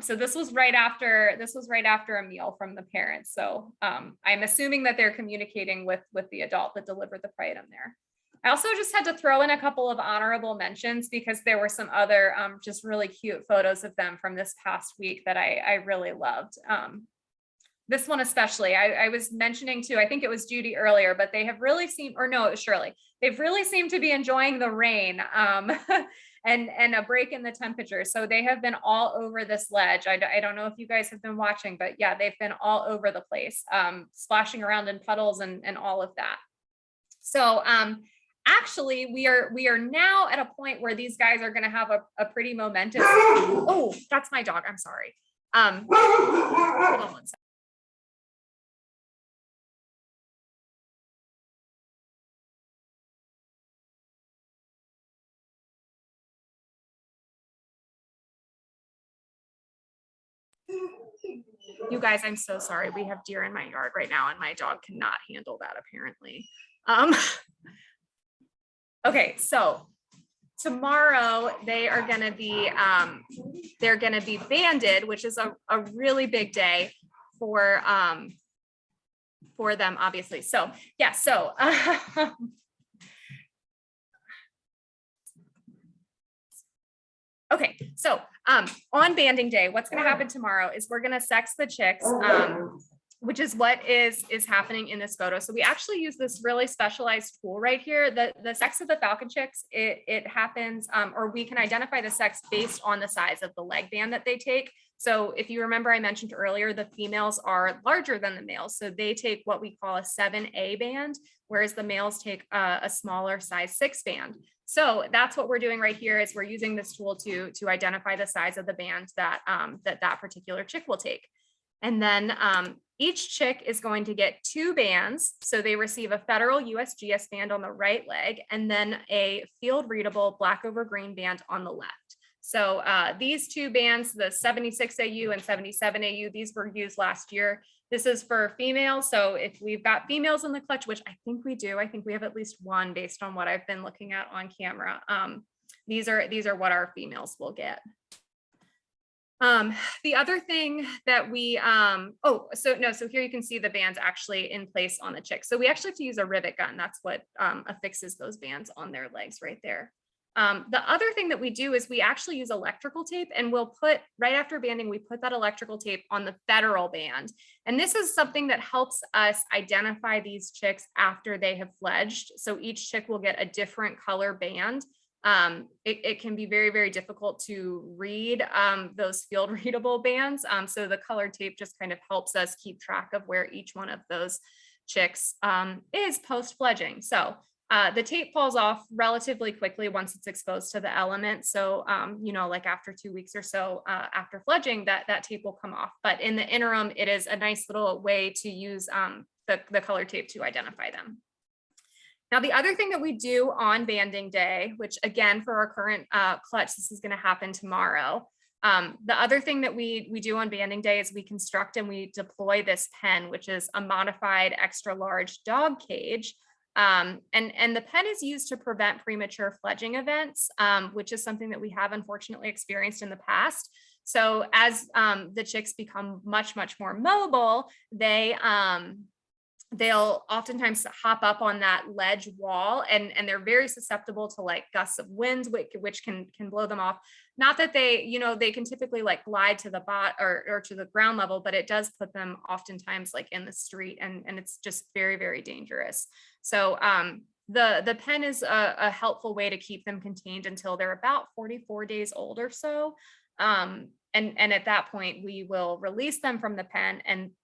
So this was right after a meal from the parents. So I'm assuming that they're communicating with the adult that delivered the prey item there. I also just had to throw in a couple of honorable mentions because there were some other just really cute photos of them from this past week that I really loved. This one especially, I was mentioning to, I think it was Judy earlier, but they have really seemed, or no, it was Shirley. They've really seemed to be enjoying the rain and a break in the temperature. So they have been all over this ledge. I don't know if you guys have been watching, but yeah, they've been all over the place, splashing around in puddles and all of that. So actually we are now at a point where these guys are going to have a pretty momentous, oh, that's my dog. I'm sorry. Hold on 1 second. You guys, I'm so sorry. We have deer in my yard right now and my dog cannot handle that apparently. Okay, so tomorrow they are going to be they're going to be banded, which is a really big day for them, obviously. So yeah, so okay, so on banding day, what's going to happen tomorrow is we're going to sex the chicks, which is what is happening in this photo. So we actually use this really specialized tool right here. The sex of the falcon chicks, it happens, or we can identify the sex based on the size of the leg band that they take. So if you remember, I mentioned earlier, the females are larger than the males. So they take what we call a 7A band, whereas the males take a smaller size 6 band. So that's what we're doing right here is we're using this tool to identify the size of the band that that particular chick will take. And then each chick is going to get 2 bands. So they receive a federal USGS band on the right leg, and then a field readable black over green band on the left. So these 2 bands, the 76 AU and 77 AU, these were used last year. This is for females. So if we've got females in the clutch, which I think we do, I think we have at least one based on what I've been looking at on camera. These are what our females will get. The other thing that we, so here you can see the bands actually in place on the chick. So we actually have to use a rivet gun. That's what affixes those bands on their legs right there. The other thing that we do is we actually use electrical tape, and we'll put, right after banding, we put that electrical tape on the federal band. And this is something that helps us identify these chicks after they have fledged. So each chick will get a different color band. It can be very, very difficult to read those field readable bands. So the colored tape just kind of helps us keep track of where each one of those chicks is post-fledging. So the tape falls off relatively quickly once it's exposed to the element. So, like after 2 weeks or so after fledging, that tape will come off. But in the interim, it is a nice little way to use the color tape to identify them. Now, the other thing that we do on banding day, which again, for our current clutch, this is going to happen tomorrow. The other thing that we do on banding day is we construct and we deploy this pen, which is a modified extra large dog cage. And the pen is used to prevent premature fledging events, which is something that we have unfortunately experienced in the past. So as the chicks become much, much more mobile, they'll oftentimes hop up on that ledge wall, and they're very susceptible to like gusts of winds, which can blow them off. Not that they, they can typically like glide to the bot or to the ground level, but it does put them oftentimes like in the street, and it's just very, very dangerous. So the pen is a helpful way to keep them contained until they're about 44 days old or so. And at that point, we will release them from the pen,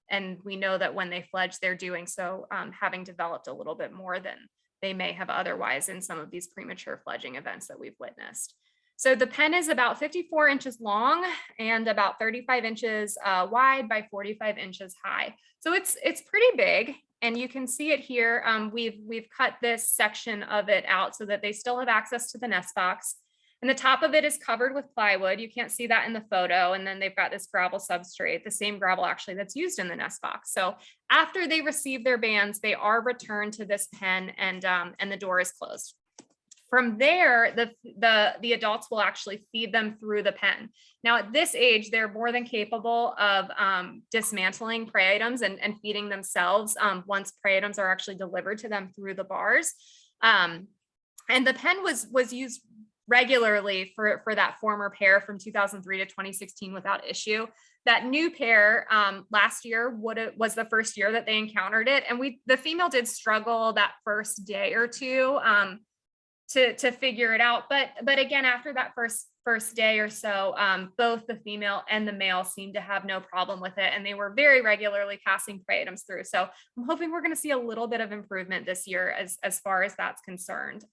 and we know that when they fledge, they're doing so having developed a little bit more than they may have otherwise in some of these premature fledging events that we've witnessed. So the pen is about 54 inches long and about 35 inches wide by 45 inches high. So it's pretty big, and you can see it here. We've cut this section of it out so that they still have access to the nest box. And the top of it is covered with plywood. You can't see that in the photo. And then they've got this gravel substrate, the same gravel actually that's used in the nest box. So after they receive their bands, they are returned to this pen, and the door is closed. From there, the adults will actually feed them through the pen. Now at this age, they're more than capable of dismantling prey items and feeding themselves once prey items are actually delivered to them through the bars. And the pen was used regularly for that former pair from 2003 to 2016 without issue. That new pair last year was the first year that they encountered it, and the female did struggle that first day or two to figure it out. But again, after that first day or so, both the female and the male seemed to have no problem with it, and they were very regularly passing prey items through. So I'm hoping we're going to see a little bit of improvement this year as far as that's concerned.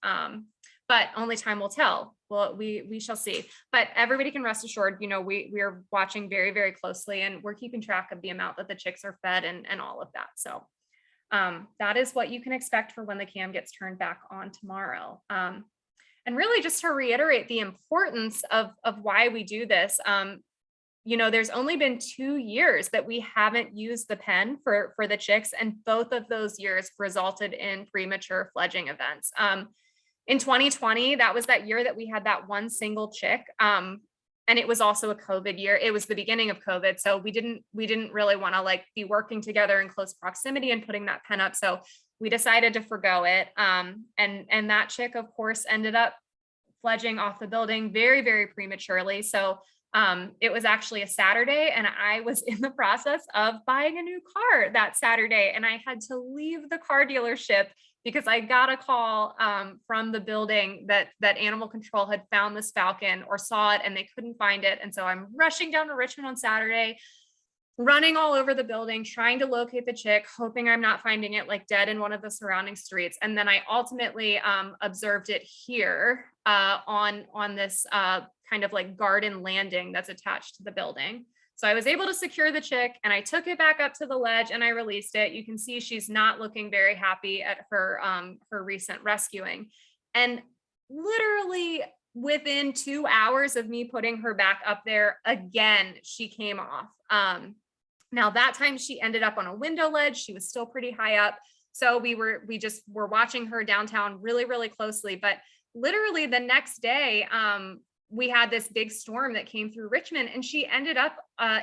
But only time will tell. Well, we shall see. But everybody can rest assured, we are watching very, very closely, and we're keeping track of the amount that the chicks are fed and all of that. So that is what you can expect for when the cam gets turned back on tomorrow. And really just to reiterate the importance of why we do this, there's only been 2 years that we haven't used the pen for the chicks, and both of those years resulted in premature fledging events. In 2020, that was that year that we had that one single chick. And it was also a COVID year. It was the beginning of COVID. So we didn't really want to like be working together in close proximity and putting that pen up. So we decided to forgo it. And that chick, of course, ended up fledging off the building very, very prematurely. So it was actually a Saturday, and I was in the process of buying a new car that Saturday. And I had to leave the car dealership because I got a call from the building that animal control had found this falcon or saw it and they couldn't find it. And so I'm rushing down to Richmond on Saturday, running all over the building, trying to locate the chick, hoping I'm not finding it like dead in one of the surrounding streets. And then I ultimately observed it here on this kind of like garden landing that's attached to the building. So I was able to secure the chick, and I took it back up to the ledge and I released it. You can see she's not looking very happy at her recent rescuing. And literally within 2 hours of me putting her back up there again, she came off. Now that time she ended up on a window ledge. She was still pretty high up. So we just were watching her downtown really, really closely. But literally the next day, we had this big storm that came through Richmond, and she ended up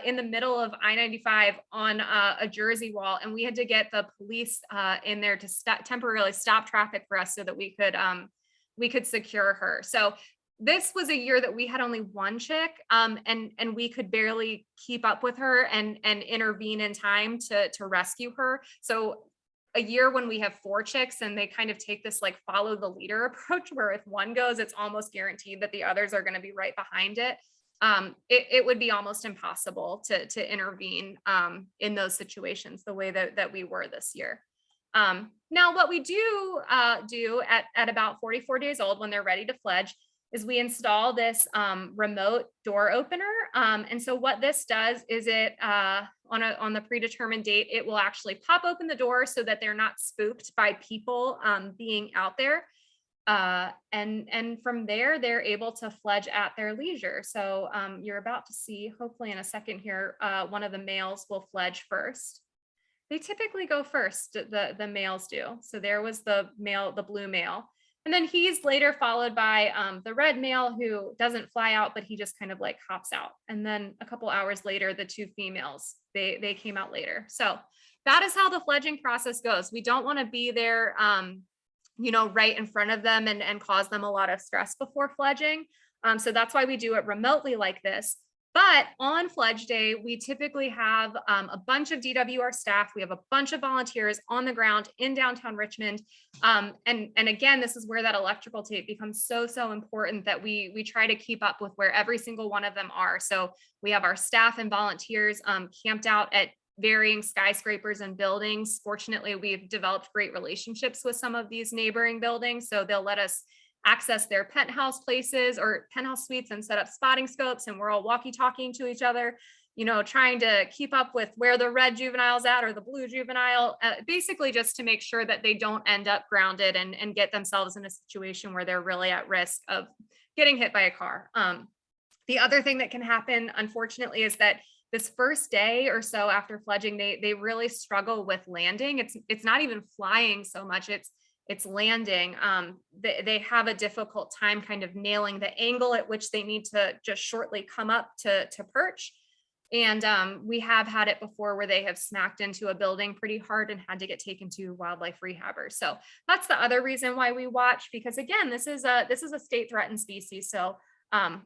in the middle of I-95 on a Jersey wall. And we had to get the police in there to temporarily stop traffic for us so that we could secure her. So this was a year that we had only one chick, and we could barely keep up with her and intervene in time to rescue her. So a year when we have 4 chicks and they kind of take this like follow the leader approach, where if one goes, it's almost guaranteed that the others are going to be right behind it. It would be almost impossible to intervene in those situations the way that we were this year. Now, what we do at about 44 days old, when they're ready to fledge, is we install this remote door opener. And so what this does is it, on the predetermined date, it will actually pop open the door so that they're not spooked by people being out there. And from there, they're able to fledge at their leisure. So you're about to see, hopefully in a second here, one of the males will fledge first. They typically go first, the males do. So there was the blue male. And then he's later followed by the red male, who doesn't fly out, but he just kind of like hops out. And then a couple hours later, the 2 females, they came out later. So that is how the fledging process goes. We don't want to be there, right in front of them and cause them a lot of stress before fledging. So that's why we do it remotely like this. But on fledge day, we typically have a bunch of DWR staff. We have a bunch of volunteers on the ground in downtown Richmond. And again, this is where that electrical tape becomes so important, that we try to keep up with where every single one of them are. So we have our staff and volunteers camped out at varying skyscrapers and buildings. Fortunately, we've developed great relationships with some of these neighboring buildings, so they'll let us access their penthouse places or penthouse suites and set up spotting scopes, and we're all walkie-talking to each other, trying to keep up with where the red juvenile's at or the blue juvenile, basically just to make sure that they don't end up grounded and get themselves in a situation where they're really at risk of getting hit by a car. The other thing that can happen, unfortunately, is that this first day or so after fledging, they really struggle with landing. It's not even flying so much, it's landing. They have a difficult time kind of nailing the angle at which they need to just shortly come up to perch. And we have had it before where they have smacked into a building pretty hard and had to get taken to wildlife rehabbers. So that's the other reason why we watch, because again, this is a state threatened species. So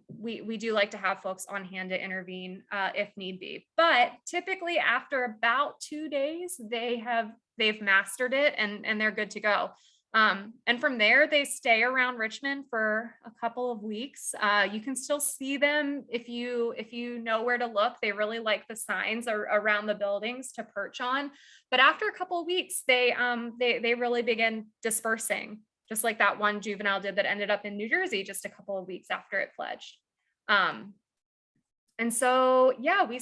we do like to have folks on hand to intervene if need be. But typically after about 2 days, they've mastered it and they're good to go. And from there, they stay around Richmond for a couple of weeks. You can still see them if you know where to look. They really like the signs around the buildings to perch on. But after a couple of weeks, they really begin dispersing, just like that one juvenile did that ended up in New Jersey just a couple of weeks after it fledged. And so, yeah, we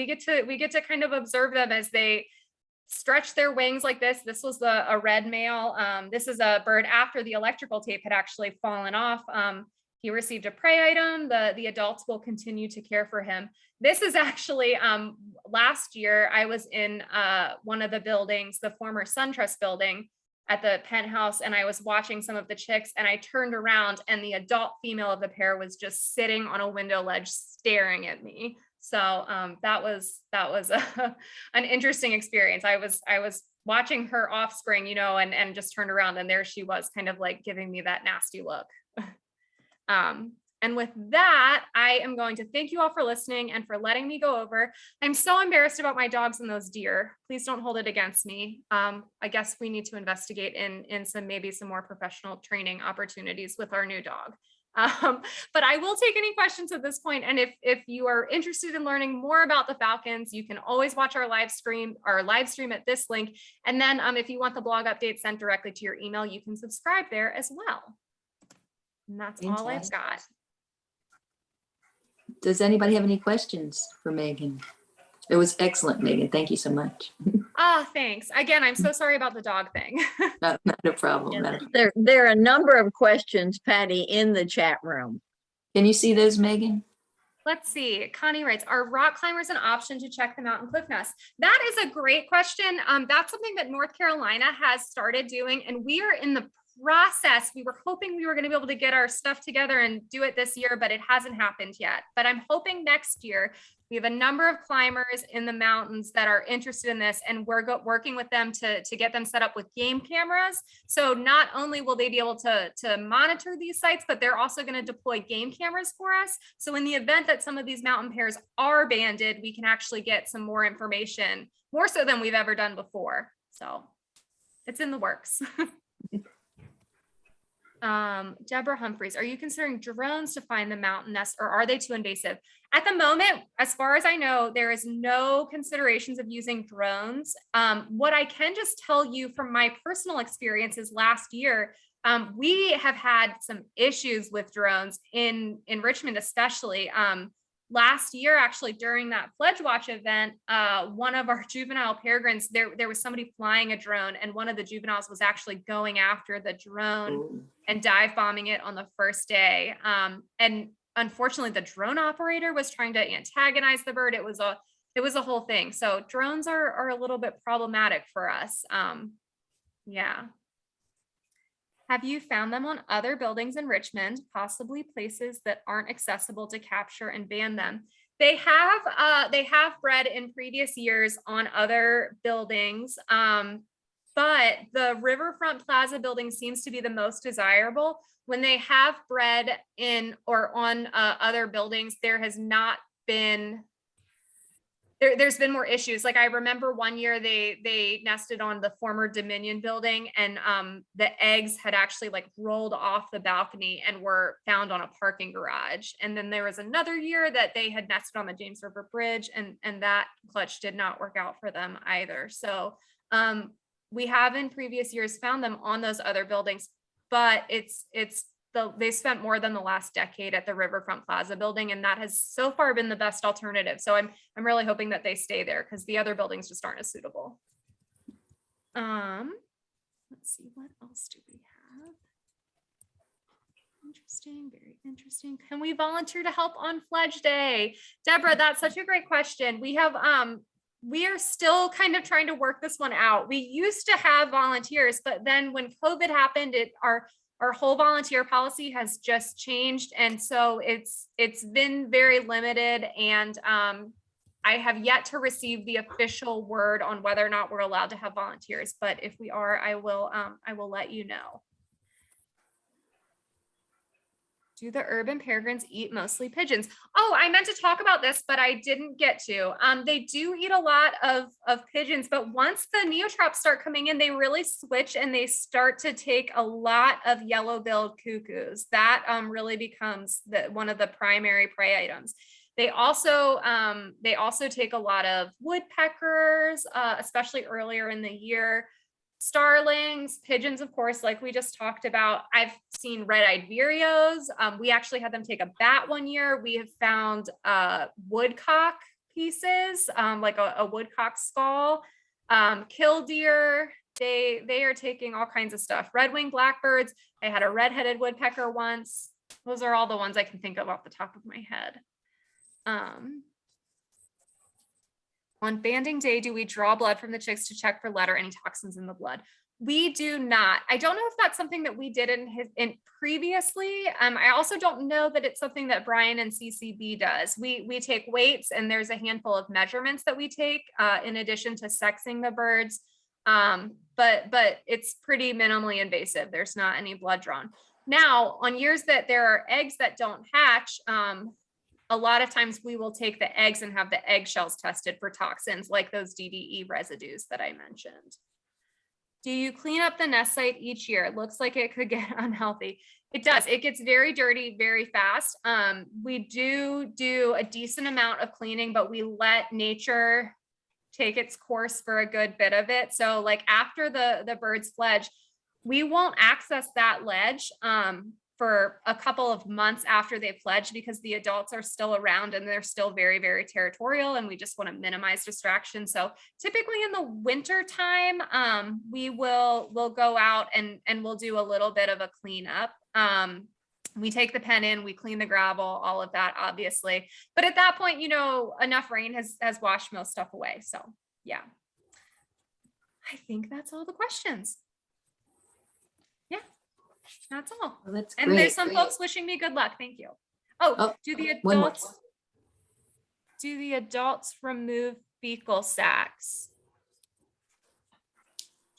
get to kind of observe them as they stretch their wings like this. This was a red male. This is a bird after the electrical tape had actually fallen off. He received a prey item. The adults will continue to care for him. This is actually last year I was in one of the buildings, the former SunTrust building at the penthouse, and I was watching some of the chicks, and I turned around and the adult female of the pair was just sitting on a window ledge staring at me. So that was an interesting experience. I was watching her offspring, you know, and just turned around, and there she was, kind of like giving me that nasty look. And with that, I am going to thank you all for listening and for letting me go over. I'm so embarrassed about my dogs and those deer. Please don't hold it against me. I guess we need to investigate in maybe some more professional training opportunities with our new dog. But I will take any questions at this point. And if you are interested in learning more about the Falcons, you can always watch our live stream at this link. And then if you want the blog update sent directly to your email, you can subscribe there as well. And that's all I've got. Does anybody have any questions for Megan? It was excellent, Megan. Thank you so much. Thanks. Again, I'm so sorry about the dog thing. Not a problem. There are a number of questions, Patty, in the chat room. Can you see those, Megan? Let's see. Connie writes, are rock climbers an option to check the mountain cliff nest? That is a great question. That's something that North Carolina has started doing, and we are in the process. We were hoping we were going to be able to get our stuff together and do it this year, but it hasn't happened yet. But I'm hoping next year. We have a number of climbers in the mountains that are interested in this, and we're working with them to get them set up with game cameras. So not only will they be able to monitor these sites, but they're also going to deploy game cameras for us. So in the event that some of these mountain pairs are banded, we can actually get some more information, more so than we've ever done before. So it's in the works. Deborah Humphreys, are you considering drones to find the mountain nest, or are they too invasive? At the moment, as far as I know, there is no considerations of using drones. What I can just tell you from my personal experiences last year, we have had some issues with drones in Richmond, especially. Last year, actually, during that Pledge Watch event, one of our juvenile peregrines, there was somebody flying a drone, and one of the juveniles was actually going after the drone and dive bombing it on the first day. And unfortunately, the drone operator was trying to antagonize the bird. It was a whole thing. So drones are a little bit problematic for us. Yeah. Have you found them on other buildings in Richmond, possibly places that aren't accessible to capture and ban them? They have bred in previous years on other buildings, but the Riverfront Plaza building seems to be the most desirable. When they have bred in or on other buildings, there has not been. There's been more issues. Like I remember one year they nested on the former Dominion building, and the eggs had actually like rolled off the balcony and were found on a parking garage. And then there was another year that they had nested on the James River Bridge, and that clutch did not work out for them either. So we have in previous years found them on those other buildings, but they spent more than the last decade at the Riverfront Plaza building, and that has so far been the best alternative. So I'm really hoping that they stay there, because the other buildings just aren't as suitable. Let's see, what else do we have? Interesting, very interesting. Can we volunteer to help on Pledge Day? Deborah, that's such a great question. We are still kind of trying to work this one out. We used to have volunteers, but then when COVID happened, our whole volunteer policy has just changed. And so it's been very limited. And I have yet to receive the official word on whether or not we're allowed to have volunteers. But if we are, I will let you know. Do the urban peregrines eat mostly pigeons? Oh, I meant to talk about this, but I didn't get to. They do eat a lot of pigeons, but once the neotrops start coming in, they really switch and they start to take a lot of yellow-billed cuckoos. That really becomes one of the primary prey items. They also take a lot of woodpeckers, especially earlier in the year. Starlings, pigeons, of course, like we just talked about. I've seen red-eyed vireos. We actually had them take a bat one year. We have found woodcock pieces, like a woodcock skull, killdeer. They are taking all kinds of stuff. Red-winged blackbirds. I had a red-headed woodpecker once. Those are all the ones I can think of off the top of my head. On banding day, do we draw blood from the chicks to check for lead or any toxins in the blood? We do not. I don't know if that's something that we did in previously. I also don't know that it's something that Brian and CCB does. We take weights, and there's a handful of measurements that we take in addition to sexing the birds. But it's pretty minimally invasive. There's not any blood drawn. Now, on years that there are eggs that don't hatch, a lot of times we will take the eggs and have the eggshells tested for toxins like those DDE residues that I mentioned. Do you clean up the nest site each year? It looks like it could get unhealthy. It does. It gets very dirty very fast. We do a decent amount of cleaning, but we let nature take its course for a good bit of it. So like after the birds fledge, we won't access that ledge for a couple of months after they've fledged, because the adults are still around and they're still very, very territorial, and we just want to minimize distraction. So typically in the winter time, we'll go out and we'll do a little bit of a cleanup. We take the pen in, we clean the gravel, all of that, obviously. But at that point, enough rain has washed most stuff away. So yeah, I think that's all the questions. Yeah, that's all. Well, that's And great. there's some folks wishing me good luck. Thank you. Oh, do one more. the adults remove fecal sacs?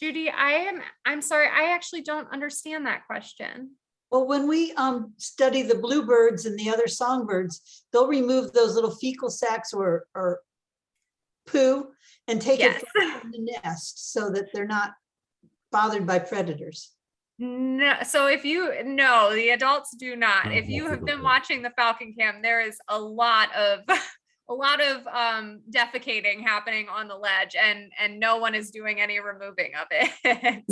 Judy, I'm sorry, I actually don't understand that question. Well, when we study the bluebirds and the other songbirds, they'll remove those little fecal sacs or poo and take Yes. it from the nest so that they're not bothered by predators. No, so the adults do not. If you have been watching the Falcon Cam, there is a lot of defecating happening on the ledge, and no one is doing any removing of it.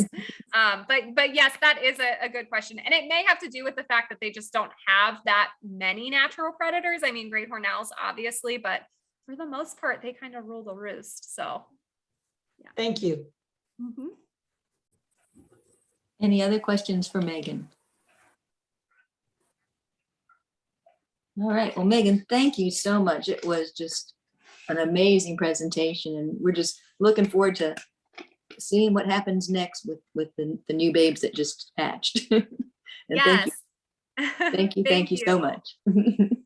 But yes, that is a good question, and it may have to do with the fact that they just don't have that many natural predators. I mean, great horned owls, obviously, but for the most part, they kind of rule the roost. So, yeah. Thank you. Mm-hmm. Any other questions for Megan? All right, well, Megan, thank you so much. It was just an amazing presentation, and we're just looking forward to seeing what happens next with the new babes that just hatched. And Yes. thank you so much.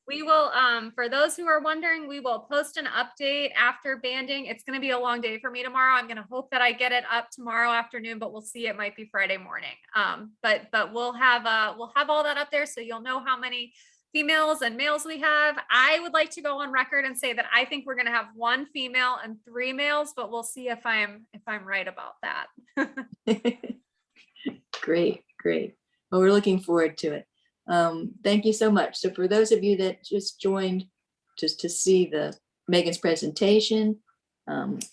We will, for those who are wondering, we will post an update after banding. It's going to be a long day for me tomorrow. I'm going to hope that I get it up tomorrow afternoon, but we'll see. It might be Friday morning. But we'll have all that up there, so you'll know how many females and males we have. I would like to go on record and say that I think we're going to have 1 female and 3 males, but we'll see if I'm right about that. Great. Well, we're looking forward to it. Thank you so much. So for those of you that just joined just to see Megan's presentation,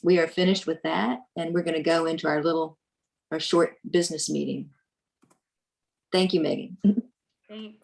we are finished with that, and we're going to go into our short business meeting. Thank you, Megan. Thanks.